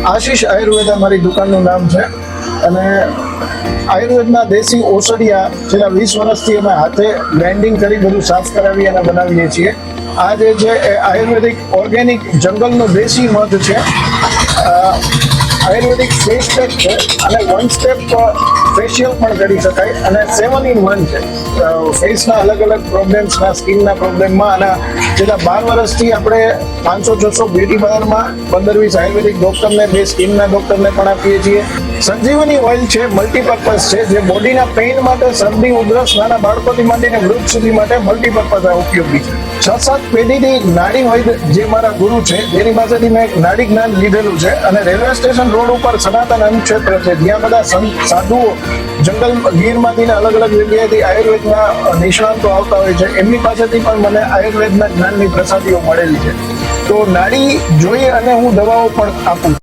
આશીષ આયુર્વેદ અમારી દુકાનનું નામ છે અને આયુર્વેદના દેશી ઔષધિયા છેલ્લા 20 વર્ષથી અમે હાથે ગ્રાઇન્ડિંગ કરી બધું સાફ કરાવી અને બનાવીએ છીએ. આ જે છે એ આયુર્વેદિક ઓર્ગેનિક જંગલનો દેશી મધ છે. આયુર્વેદિક ફેસ પેક છે અને 1 સ્ટેપ ફેશિયલ પણ કરી શકાય અને 7 in 1 છે. ફેસના અલગ અલગ પ્રોબ્લેમ્સના, સ્કિનના પ્રોબ્લેમમાં અને છેલ્લા 12 વર્ષથી આપણે 500-600 બ્યુટી પાર્લરમાં 15-20 આયુર્વેદિક ડોક્ટરને, 2 સ્કિનના ડોક્ટરને પણ આપીએ છીએ. સંજીવની ઓઇલ છે, મલ્ટીપર્પઝ છે, જે બોડીના પેઇન માટે, શરદી, ઉધરસ, નાના બાળકોથી માંડીને વૃદ્ધ સુધી માટે મલ્ટીપર્પઝ ઉપયોગી છે. 6-7 પેઢીથી નાડી વૈદ્ય જે મારા ગુરુ છે, જેની પાસેથી મેં નાડી જ્ઞાન લીધેલું છે અને રેલવે સ્ટેશન રોડ ઉપર સનાતન અન્નક્ષેત્ર છે, જ્યાં બધા સાધુઓ જંગલ ગીરમાંથી અલગ અલગ જગ્યાએથી આયુર્વેદના નિષ્ણાંતો આવતા હોય છે. એમની પાસેથી પણ મને આયુર્વેદના જ્ઞાનની પ્રસાદીઓ મળેલી છે. તો નાડી જોઈ અને હું દવાઓ પણ આપું.